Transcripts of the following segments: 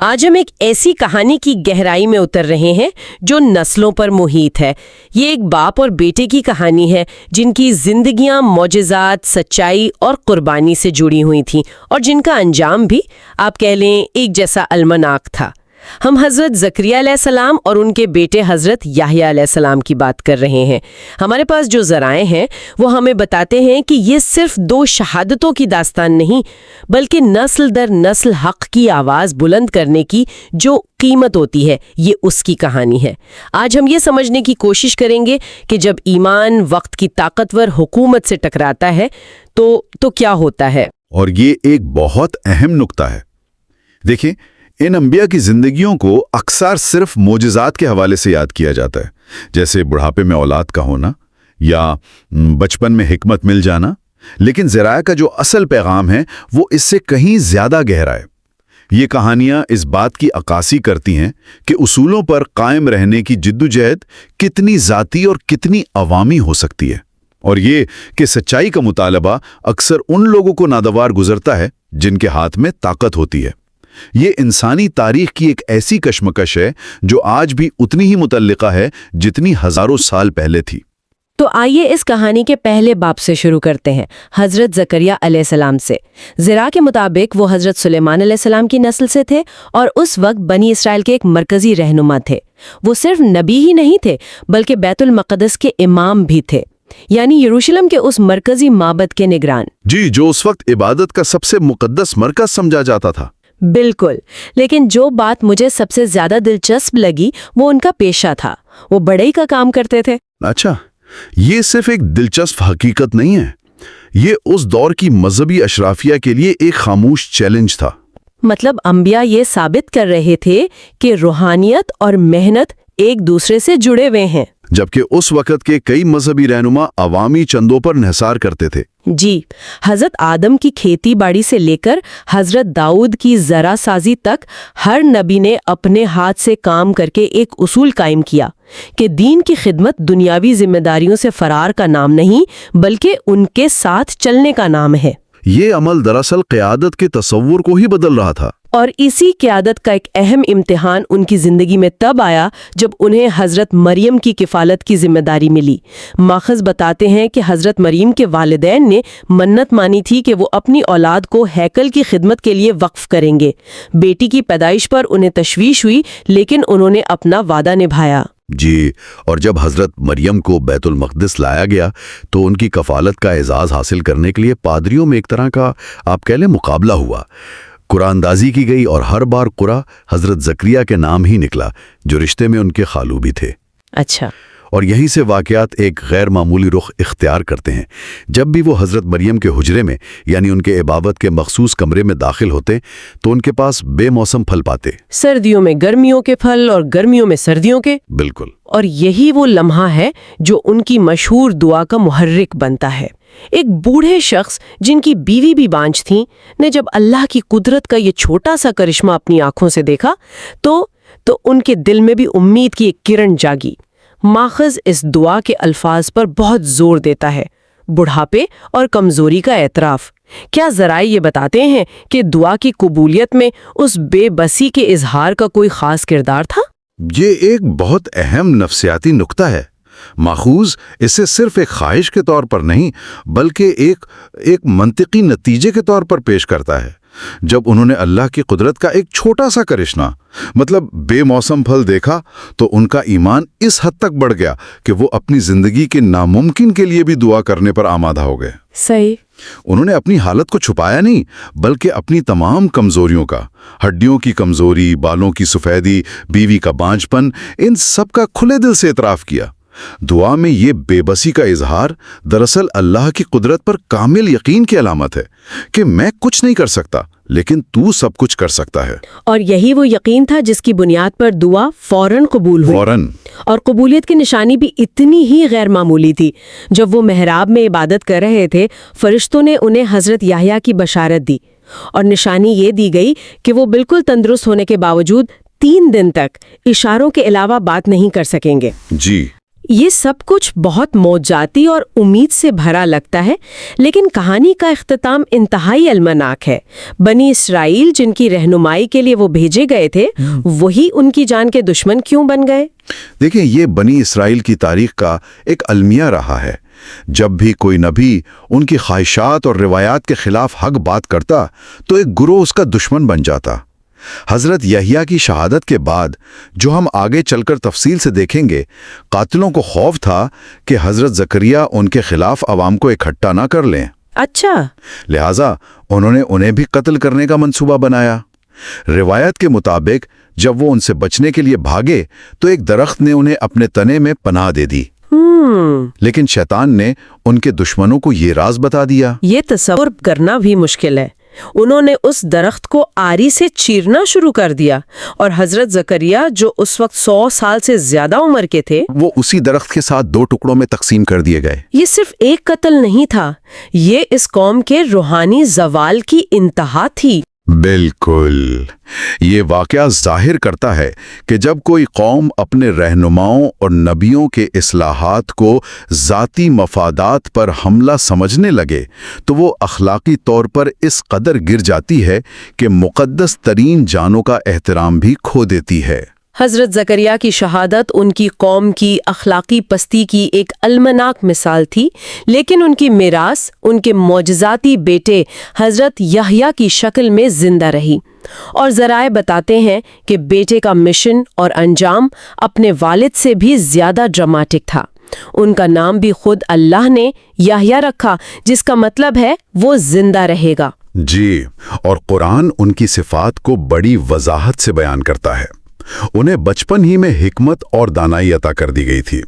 آج ہم ایک ایسی کہانی کی گہرائی میں اتر رہے ہیں جو نسلوں پر محیط ہے۔ یہ ایک باپ اور بیٹے کی کہانی ہے جن کی زندگیاں معجزات، سچائی اور قربانی سے جڑی ہوئی تھیں، اور جن کا انجام بھی آپ کہہ لیں ایک جیسا المناک تھا۔ ہم حضرت زکریا علیہ السلام اور ان کے بیٹے حضرت یحییٰ علیہ السلام کی بات کر رہے ہیں۔ ہمارے پاس جو ذرائع ہیں وہ ہمیں بتاتے ہیں کہ یہ صرف دو شہادتوں کی داستان نہیں، بلکہ نسل در نسل حق کی آواز بلند کرنے کی جو قیمت ہوتی ہے، یہ اس کی کہانی ہے۔ آج ہم یہ سمجھنے کی کوشش کریں گے کہ جب ایمان وقت کی طاقتور حکومت سے ٹکراتا ہے تو کیا ہوتا ہے۔ اور یہ ایک بہت اہم نقطہ ہے۔ دیکھیں، ان انبیاء کی زندگیوں کو اکثر صرف معجزات کے حوالے سے یاد کیا جاتا ہے، جیسے بڑھاپے میں اولاد کا ہونا یا بچپن میں حکمت مل جانا، لیکن ذرائع کا جو اصل پیغام ہے وہ اس سے کہیں زیادہ گہرا ہے۔ یہ کہانیاں اس بات کی عکاسی کرتی ہیں کہ اصولوں پر قائم رہنے کی جدوجہد کتنی ذاتی اور کتنی عوامی ہو سکتی ہے، اور یہ کہ سچائی کا مطالبہ اکثر ان لوگوں کو ناگوار گزرتا ہے جن کے ہاتھ میں طاقت ہوتی ہے۔ یہ انسانی تاریخ کی ایک ایسی کشمکش ہے جو آج بھی اتنی ہی متعلقہ ہے جتنی ہزاروں سال پہلے تھی۔ تو آئیے اس کہانی کے پہلے باب سے شروع کرتے ہیں، حضرت زکریا علیہ السلام سے۔ ذرا کے مطابق وہ حضرت سلیمان علیہ السلام کی نسل سے تھے اور اس وقت بنی اسرائیل کے ایک مرکزی رہنما تھے۔ وہ صرف نبی ہی نہیں تھے بلکہ بیت المقدس کے امام بھی تھے، یعنی یروشلم کے اس مرکزی معبد کے نگران۔ جی، جو اس وقت عبادت کا سب سے مقدس مرکز سمجھا جاتا تھا۔ بالکل، لیکن جو بات مجھے سب سے زیادہ دلچسپ لگی وہ ان کا پیشہ تھا۔ وہ بڑھئی کا کام کرتے تھے۔ اچھا، یہ صرف ایک دلچسپ حقیقت نہیں ہے، یہ اس دور کی مذہبی اشرافیہ کے لیے ایک خاموش چیلنج تھا۔ مطلب انبیاء یہ ثابت کر رہے تھے کہ روحانیت اور محنت ایک دوسرے سے جڑے ہوئے ہیں، جبکہ اس وقت کے کئی مذہبی رہنما عوامی چندوں پر انحصار کرتے تھے۔ جی، حضرت آدم کی کھیتی باڑی سے لے کر حضرت داؤد کی زرع سازی تک ہر نبی نے اپنے ہاتھ سے کام کر کے ایک اصول قائم کیا کہ دین کی خدمت دنیاوی ذمہ داریوں سے فرار کا نام نہیں بلکہ ان کے ساتھ چلنے کا نام ہے۔ یہ عمل دراصل قیادت کے تصور کو ہی بدل رہا تھا، اور اسی قیادت کا ایک اہم امتحان ان کی زندگی میں تب آیا جب انہیں حضرت مریم کی کفالت کی ذمہ داری ملی۔ ماخذ بتاتے ہیں کہ حضرت مریم کے والدین نے منت مانی تھی کہ وہ اپنی اولاد کو ہیکل کی خدمت کے لیے وقف کریں گے۔ بیٹی کی پیدائش پر انہیں تشویش ہوئی، لیکن انہوں نے اپنا وعدہ نبھایا۔ جی، اور جب حضرت مریم کو بیت المقدس لایا گیا تو ان کی کفالت کا اعزاز حاصل کرنے کے لیے پادریوں میں ایک طرح کا آپ کہہ لیں مقابلہ ہوا۔ قرآن اندازی کی گئی اور ہر بار قرآن حضرت زکریا کے نام ہی نکلا جو رشتے میں ان کے خالو بھی تھے۔ اچھا، اور یہیں سے واقعات ایک غیر معمولی رخ اختیار کرتے ہیں۔ جب بھی وہ حضرت مریم کے حجرے میں یعنی ان کے عبادت کے مخصوص کمرے میں داخل ہوتے تو ان کے پاس بے موسم پھل پاتے، سردیوں میں گرمیوں کے پھل اور گرمیوں میں سردیوں کے۔ بالکل، اور یہی وہ لمحہ ہے جو ان کی مشہور دعا کا محرک بنتا ہے۔ ایک بوڑھے شخص جن کی بیوی بھی بانجھ تھیں نے جب اللہ کی قدرت کا یہ چھوٹا سا کرشمہ اپنی آنکھوں سے دیکھا تو ان کے دل میں بھی امید کی ایک کرن جاگی۔ ماخذ اس دعا کے الفاظ پر بہت زور دیتا ہے، بڑھاپے اور کمزوری کا اعتراف۔ کیا ذرائع یہ بتاتے ہیں کہ دعا کی قبولیت میں اس بے بسی کے اظہار کا کوئی خاص کردار تھا؟ یہ ایک بہت اہم نفسیاتی نقطہ ہے۔ ماخوذ اسے صرف ایک خواہش کے طور پر نہیں بلکہ ایک منطقی نتیجے کے طور پر پیش کرتا ہے۔ جب انہوں نے اللہ کی قدرت کا ایک چھوٹا سا کرشمہ مطلب بے موسم پھل دیکھا تو ان کا ایمان اس حد تک بڑھ گیا کہ وہ اپنی زندگی کے ناممکن کے لیے بھی دعا کرنے پر آمادہ ہو گئے۔ صحیح، انہوں نے اپنی حالت کو چھپایا نہیں بلکہ اپنی تمام کمزوریوں کا، ہڈیوں کی کمزوری، بالوں کی سفیدی، بیوی کا بانجھ پن، ان سب کا کھلے دل سے اعتراف کیا۔ دعا میں یہ بے بسی کا اظہار دراصل اللہ کی قدرت پر کامل یقین کی علامت ہے کہ میں کچھ نہیں کر سکتا لیکن تو سب کچھ کر سکتا ہے۔ اور یہی وہ یقین تھا جس کی بنیاد پر دعا فوراً قبول ہوئی۔ اور قبولیت کی نشانی بھی اتنی ہی غیر معمولی تھی۔ جب وہ محراب میں عبادت کر رہے تھے، فرشتوں نے انہیں حضرت یحییٰ کی بشارت دی، اور نشانی یہ دی گئی کہ وہ بالکل تندرست ہونے کے باوجود 3 دن تک اشاروں کے علاوہ بات نہیں کر سکیں گے۔ جی، یہ سب کچھ بہت موجاتی اور امید سے بھرا لگتا ہے، لیکن کہانی کا اختتام انتہائی المناک ہے۔ بنی اسرائیل جن کی رہنمائی کے لیے وہ بھیجے گئے تھے، وہی ان کی جان کے دشمن کیوں بن گئے؟ دیکھیں، یہ بنی اسرائیل کی تاریخ کا ایک المیہ رہا ہے۔ جب بھی کوئی نبی ان کی خواہشات اور روایات کے خلاف حق بات کرتا تو ایک گروہ اس کا دشمن بن جاتا۔ حضرت یحییٰ کی شہادت کے بعد، جو ہم آگے چل کر تفصیل سے دیکھیں گے، قاتلوں کو خوف تھا کہ حضرت زکریا ان کے خلاف عوام کو اکٹھا نہ کر لیں۔ اچھا، لہٰذا انہوں نے انہیں بھی قتل کرنے کا منصوبہ بنایا۔ روایت کے مطابق جب وہ ان سے بچنے کے لیے بھاگے تو ایک درخت نے انہیں اپنے تنے میں پناہ دے دی، لیکن شیطان نے ان کے دشمنوں کو یہ راز بتا دیا۔ یہ تصور کرنا بھی مشکل ہے۔ انہوں نے اس درخت کو آری سے چیرنا شروع کر دیا، اور حضرت زکریا جو اس وقت 100 سال سے زیادہ عمر کے تھے، وہ اسی درخت کے ساتھ 2 ٹکڑوں میں تقسیم کر دیے گئے۔ یہ صرف ایک قتل نہیں تھا، یہ اس قوم کے روحانی زوال کی انتہا تھی۔ بالکل، یہ واقعہ ظاہر کرتا ہے کہ جب کوئی قوم اپنے رہنماؤں اور نبیوں کے اصلاحات کو ذاتی مفادات پر حملہ سمجھنے لگے تو وہ اخلاقی طور پر اس قدر گر جاتی ہے کہ مقدس ترین جانوں کا احترام بھی کھو دیتی ہے۔ حضرت زکریا کی شہادت ان کی قوم کی اخلاقی پستی کی ایک المناک مثال تھی، لیکن ان کی میراث ان کے معجزاتی بیٹے حضرت یحییٰ کی شکل میں زندہ رہی، اور ذرائع بتاتے ہیں کہ بیٹے کا مشن اور انجام اپنے والد سے بھی زیادہ ڈراماٹک تھا۔ ان کا نام بھی خود اللہ نے یحییٰ رکھا، جس کا مطلب ہے وہ زندہ رہے گا۔ جی، اور قرآن ان کی صفات کو بڑی وضاحت سے بیان کرتا ہے۔ انہیں بچپن ہی میں حکمت اور دانائی عطا کر دی گئی تھی۔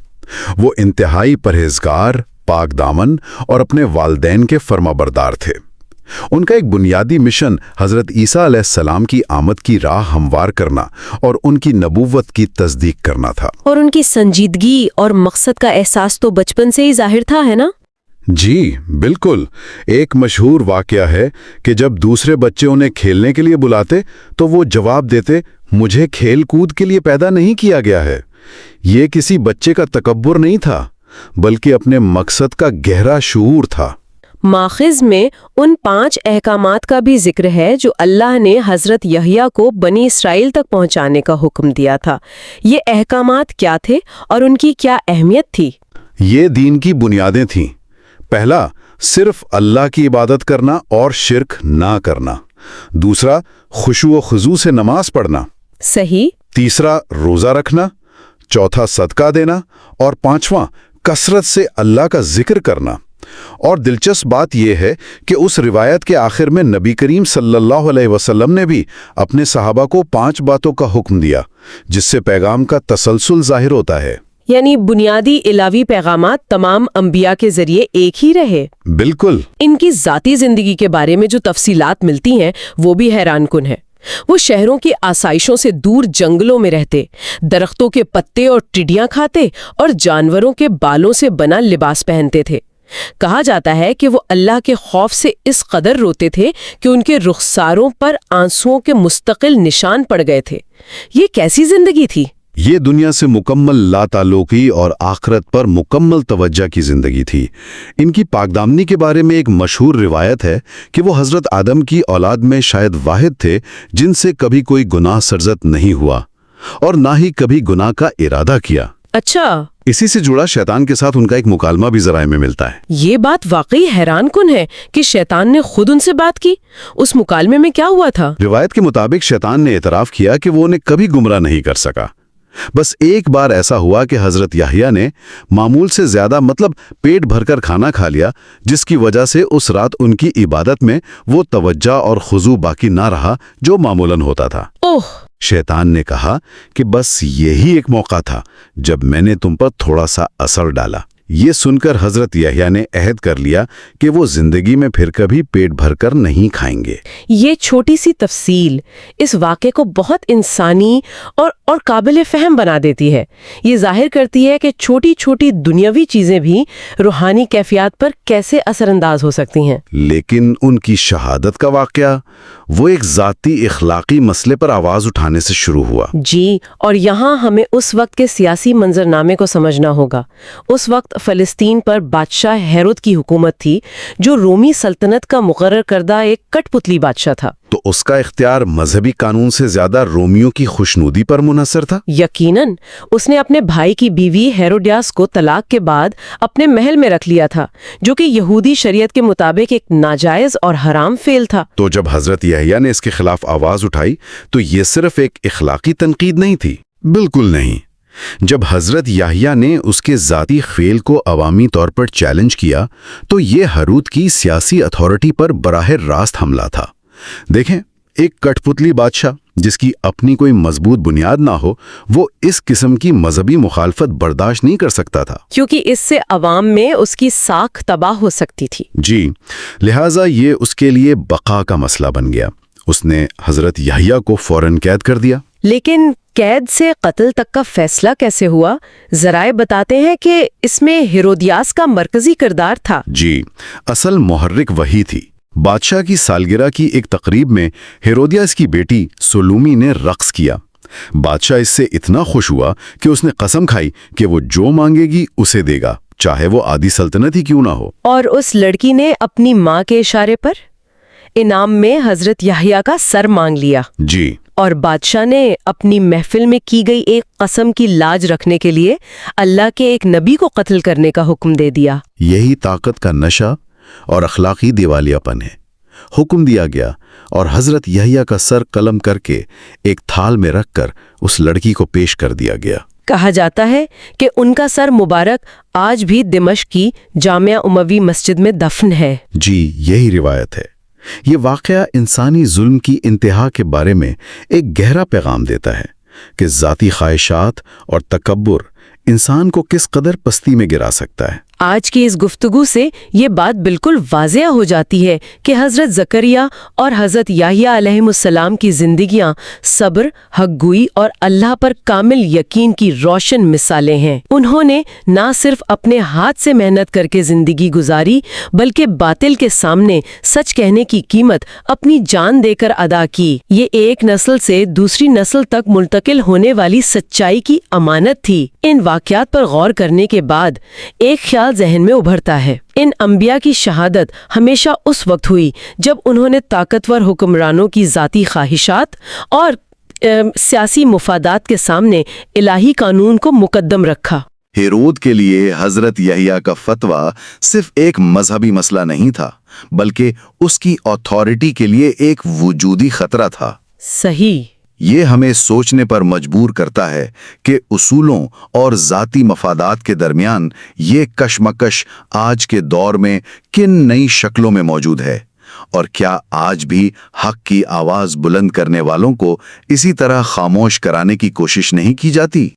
وہ انتہائی پرہیزگار، پاک دامن اور اپنے والدین کے فرمانبردار تھے۔ ان کا ایک بنیادی مشن حضرت عیسیٰ علیہ السلام کی آمد کی راہ ہموار کرنا اور ان کی نبوت کی تصدیق کرنا تھا۔ اور ان کی سنجیدگی اور مقصد کا احساس تو بچپن سے ہی ظاہر تھا، ہے نا؟ جی بالکل۔ ایک مشہور واقعہ ہے کہ جب دوسرے بچے انہیں کھیلنے کے لیے بلاتے تو وہ جواب دیتے، مجھے کھیل کود کے لیے پیدا نہیں کیا گیا ہے۔ یہ کسی بچے کا تکبر نہیں تھا، بلکہ اپنے مقصد کا گہرا شعور تھا۔ ماخذ میں ان 5 احکامات کا بھی ذکر ہے جو اللہ نے حضرت یحییٰ کو بنی اسرائیل تک پہنچانے کا حکم دیا تھا۔ یہ احکامات کیا تھے اور ان کی کیا اہمیت تھی؟ یہ دین کی بنیادیں تھیں۔ پہلا، صرف اللہ کی عبادت کرنا اور شرک نہ کرنا۔ دوسرا، خشوع و خضوع سے نماز پڑھنا۔ صحیح۔ تیسرا، روزہ رکھنا۔ چوتھا، صدقہ دینا۔ اور 5واں، کثرت سے اللہ کا ذکر کرنا۔ اور دلچسپ بات یہ ہے کہ اس روایت کے آخر میں نبی کریم صلی اللہ علیہ وسلم نے بھی اپنے صحابہ کو 5 باتوں کا حکم دیا، جس سے پیغام کا تسلسل ظاہر ہوتا ہے۔ یعنی بنیادی الہی پیغامات تمام انبیاء کے ذریعے ایک ہی رہے۔ بالکل۔ ان کی ذاتی زندگی کے بارے میں جو تفصیلات ملتی ہیں وہ بھی حیران کن ہے۔ وہ شہروں کی آسائشوں سے دور جنگلوں میں رہتے، درختوں کے پتے اور ٹڈیاں کھاتے اور جانوروں کے بالوں سے بنا لباس پہنتے تھے۔ کہا جاتا ہے کہ وہ اللہ کے خوف سے اس قدر روتے تھے کہ ان کے رخساروں پر آنسوؤں کے مستقل نشان پڑ گئے تھے۔ یہ کیسی زندگی تھی؟ یہ دنیا سے مکمل لا تعلقی اور آخرت پر مکمل توجہ کی زندگی تھی۔ ان کی پاکدامنی کے بارے میں ایک مشہور روایت ہے کہ وہ حضرت آدم کی اولاد میں شاید واحد تھے جن سے کبھی کوئی گناہ سرزد نہیں ہوا اور نہ ہی کبھی گناہ کا ارادہ کیا۔ اچھا، اسی سے جڑا شیطان کے ساتھ ان کا ایک مکالمہ بھی ذرائع میں ملتا ہے۔ یہ بات واقعی حیران کن ہے کہ شیطان نے خود ان سے بات کی۔ اس مکالمے میں کیا ہوا تھا؟ روایت کے مطابق شیطان نے اعتراف کیا کہ وہ انہیں کبھی گمراہ نہیں کر سکا۔ بس ایک بار ایسا ہوا کہ حضرت یحییٰ نے معمول سے زیادہ پیٹ بھر کر کھانا کھا لیا، جس کی وجہ سے اس رات ان کی عبادت میں وہ توجہ اور خضوع باقی نہ رہا جو معمولاً ہوتا تھا۔ شیطان نے کہا کہ بس یہی ایک موقع تھا جب میں نے تم پر تھوڑا سا اثر ڈالا، یہ سن کر حضرت یحییٰ نے عہد کر لیا کہ وہ زندگی میں پھر کبھی پیٹ بھر کر نہیں کھائیں گے۔ یہ چھوٹی سی تفصیل اس واقعے کو بہت انسانی اور قابل فہم بنا دیتی ہے۔ یہ ظاہر کرتی ہے کہ چھوٹی چھوٹی دنیاوی چیزیں بھی روحانی کیفیات پر کیسے اثر انداز ہو سکتی ہیں۔ لیکن ان کی شہادت کا واقعہ وہ ایک ذاتی اخلاقی مسئلے پر آواز اٹھانے سے شروع ہوا۔ جی، اور یہاں ہمیں اس وقت کے سیاسی منظرنامے کو سمجھنا ہوگا۔ اس وقت فلسطین پر بادشاہ ہیرود کی حکومت تھی، جو رومی سلطنت کا مقرر کردہ ایک کٹ پتلی بادشاہ تھا۔ تو اس کا اختیار مذہبی قانون سے زیادہ رومیوں کی خوشنودی پر منحصر تھا۔ یقیناً اس نے اپنے بھائی کی بیوی ہیروڈیاس کو طلاق کے بعد اپنے محل میں رکھ لیا تھا، جو کہ یہودی شریعت کے مطابق ایک ناجائز اور حرام فعل تھا۔ تو جب حضرت یحییٰ نے اس کے خلاف آواز اٹھائی تو یہ صرف ایک اخلاقی تنقید نہیں تھی، بالکل نہیں۔ جب حضرت یحییٰ نے اس کے ذاتی فعل کو عوامی طور پر چیلنج کیا تو یہ ہیرود کی سیاسی اتھارٹی پر براہ راست حملہ تھا۔ دیکھیں، ایک کٹ پتلی بادشاہ جس کی اپنی کوئی مضبوط بنیاد نہ ہو، وہ اس قسم کی مذہبی مخالفت برداشت نہیں کر سکتا تھا، کیونکہ اس سے عوام میں اس کی ساکھ تباہ ہو سکتی تھی۔ جی، لہٰذا یہ اس کے لیے بقا کا مسئلہ بن گیا۔ اس نے حضرت یحییٰ کو فوراً قید کر دیا۔ لیکن قید سے قتل تک کا فیصلہ کیسے ہوا؟ ذرائع بتاتے ہیں کہ اس میں ہیرودیاس کا مرکزی کردار تھا۔ جی، اصل محرک وہی تھی۔ بادشاہ کی سالگرہ کی ایک تقریب میں ہیرودیاس کی بیٹی سلومی نے رقص کیا۔ بادشاہ اس سے اتنا خوش ہوا کہ اس نے قسم کھائی کہ وہ جو مانگے گی اسے دے گا، چاہے وہ آدھی سلطنت ہی کیوں نہ ہو۔ اور اس لڑکی نے اپنی ماں کے اشارے پر انعام میں حضرت یحییٰ کا سر مانگ لیا۔ جی، اور بادشاہ نے اپنی محفل میں کی گئی ایک قسم کی لاج رکھنے کے لیے اللہ کے ایک نبی کو قتل کرنے کا حکم دے دیا۔ یہی طاقت کا نشہ اور اخلاقی دیوالیاپن ہے۔ حکم دیا گیا اور حضرت یحییٰ کا سر قلم کر کے ایک تھال میں رکھ کر اس لڑکی کو پیش کر دیا گیا۔ کہا جاتا ہے کہ ان کا سر مبارک آج بھی دمشق کی جامعہ اموی مسجد میں دفن ہے۔ جی، یہی روایت ہے۔ یہ واقعہ انسانی ظلم کی انتہا کے بارے میں ایک گہرا پیغام دیتا ہے کہ ذاتی خواہشات اور تکبر انسان کو کس قدر پستی میں گرا سکتا ہے۔ آج کی اس گفتگو سے یہ بات بالکل واضح ہو جاتی ہے کہ حضرت زکریا اور حضرت یحییٰ علیہ السلام کی زندگیاں صبر، حق گوئی اور اللہ پر کامل یقین کی روشن مثالیں ہیں۔ انہوں نے نہ صرف اپنے ہاتھ سے محنت کر کے زندگی گزاری، بلکہ باطل کے سامنے سچ کہنے کی قیمت اپنی جان دے کر ادا کی۔ یہ ایک نسل سے دوسری نسل تک منتقل ہونے والی سچائی کی امانت تھی۔ ان واقعات پر غور کرنے کے بعد ایک خیال ذہن میں ابھرتا ہے۔ ان انبیاء کی شہادت ہمیشہ اس وقت ہوئی جب انہوں نے طاقتور حکمرانوں کی ذاتی خواہشات اور سیاسی مفادات کے سامنے الہی قانون کو مقدم رکھا۔ ہیرود کے لیے حضرت یحییٰ کا فتویٰ صرف ایک مذہبی مسئلہ نہیں تھا، بلکہ اس کی اتھارٹی کے لیے ایک وجودی خطرہ تھا۔ صحیح۔ یہ ہمیں سوچنے پر مجبور کرتا ہے کہ اصولوں اور ذاتی مفادات کے درمیان یہ کشمکش آج کے دور میں کن نئی شکلوں میں موجود ہے، اور کیا آج بھی حق کی آواز بلند کرنے والوں کو اسی طرح خاموش کرانے کی کوشش نہیں کی جاتی؟